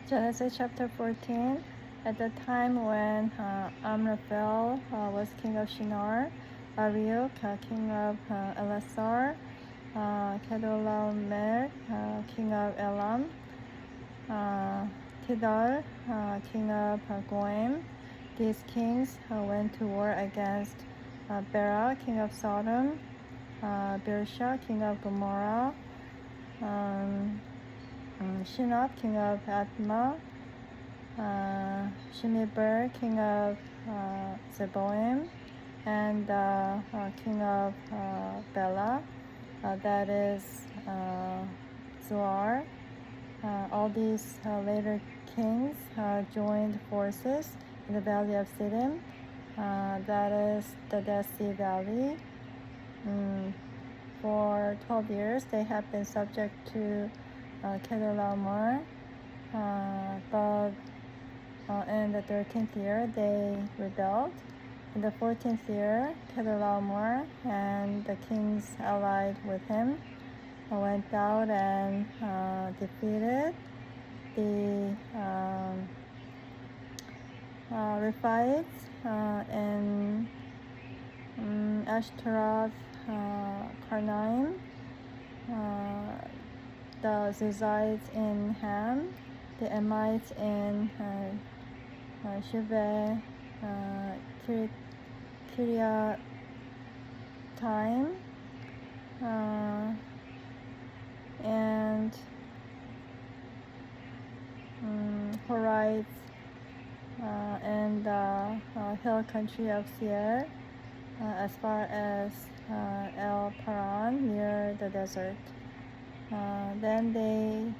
Genesis chapter 14. At the time when Amraphel was king of Shinar, Arioch king of Elasar, Kedorlaomer king of Elam, Tidal king of Goim. These kings went to war against Bera king of Sodom, Birsha king of Gomorrah, Shinab king of Admah, Shemiber king of Zeboim, and king of Bela, that is Zoar. All these later kings joined forces in the valley of Siddim, that is the Dead Sea Valley. For 12 years they have been subject to Kedorlaomer, but in the 13th year they rebelled. In the 14th year, Kedorlaomer and the kings allied with him went out and defeated the Rephaites in Ashtaroth, Karnaim, the Zuzites in Ham, the Amites in Shiveh, Kiriataim, and Horites in the hill country of Seir, as far as El Paran near the desert. Then they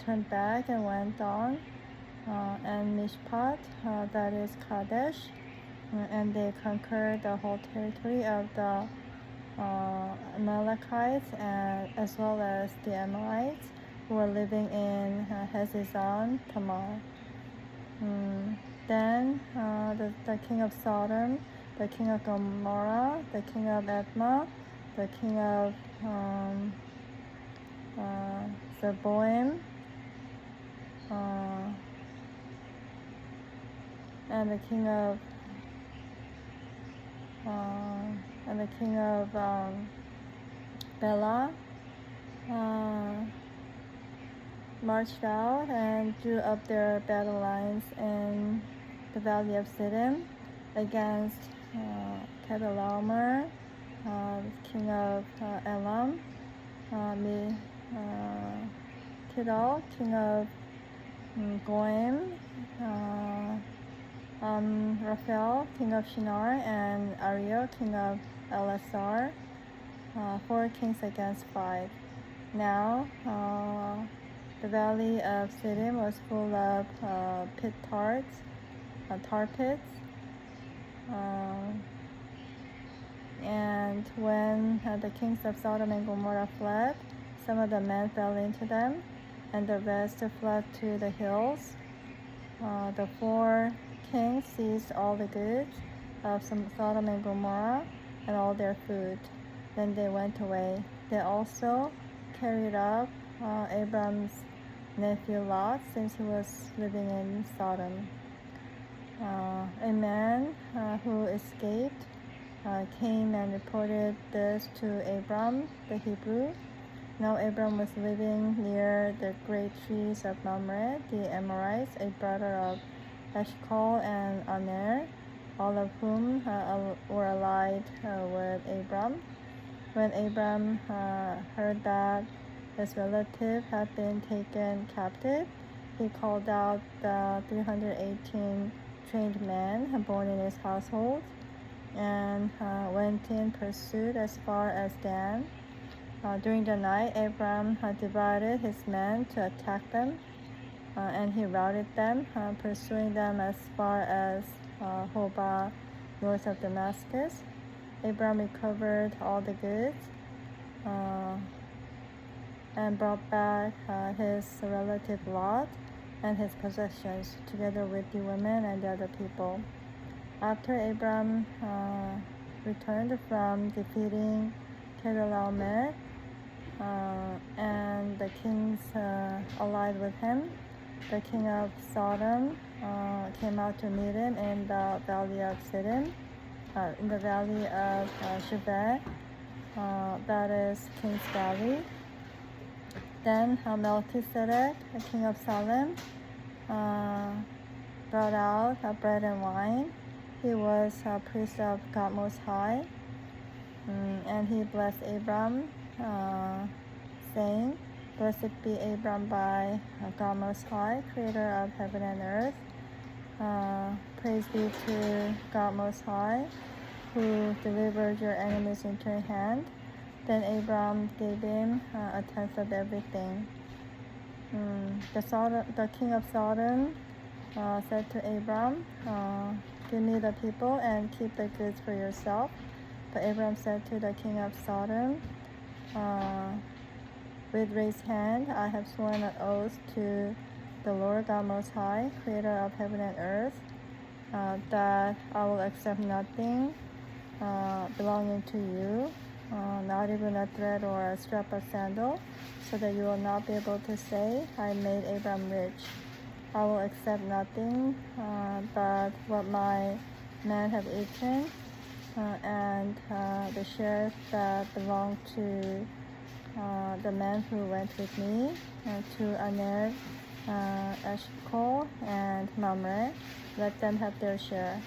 turned back and went on, and Mishpat, that is Kadesh, and they conquered the whole territory of the Amalekites, as well as the Amorites who were living in Hezezon Tamar. Then the king of Sodom, the king of Gomorrah, the king of Admah, the king of Zeboim, and the king of Bela marched out and drew up their battle lines in the valley of Siddim against Kedorlaomer, king of Elam, Tidal, king of Goim, Raphael, king of Shinar, and Arioch, king of Elasar, 4 kings against 5. Now, the valley of Siddim was full of tar pits, and when the kings of Sodom and Gomorrah fled, some of the men fell into them, and the rest fled to the hills. The 4 kings seized all the goods of Sodom and Gomorrah and all their food. Then they went away. They also carried up Abram's nephew Lot, since he was living in Sodom. A man who escaped came and reported this to Abram the Hebrew. Now Abram was living near the great trees of Mamre, the Amorites, a brother of Eshcol and Aner, all of whom were allied with Abram. When Abram heard that his relative had been taken captive, he called out the 318 trained men born in his household and went in pursuit as far as Dan. During the night, Abram divided his men to attack them, and he routed them, pursuing them as far as Hobah, north of Damascus. Abram recovered all the goods and brought back his relative Lot and his possessions, together with the women and the other people. After Abram returned from defeating Kedorlaomer and the kings allied with him, the king of Sodom came out to meet him in the valley of Siddim, in the valley of Shaveh, that is King's Valley. Then Melchizedek, the king of Salem, brought out bread and wine. He was a priest of God Most High, and he blessed Abram, saying, "Blessed be Abram by God Most High, creator of heaven and earth. Praise be to God Most High, who delivered your enemies into your hand." Then Abram gave him a tenth of everything. The king of Sodom said to Abram, "Give me the people and keep the goods for yourself." But Abram said to the king of Sodom, "With raised hand I have sworn an oath to the Lord God Most High, creator of heaven and earth, that I will accept nothing belonging to you, not even a thread or a strap of sandal, so that you will not be able to say, 'I made Abram rich.' I will accept nothing but what my men have eaten, and the shares that belong to the men who went with me, to Aner, Eshcol, and Mamre. Let them have their share."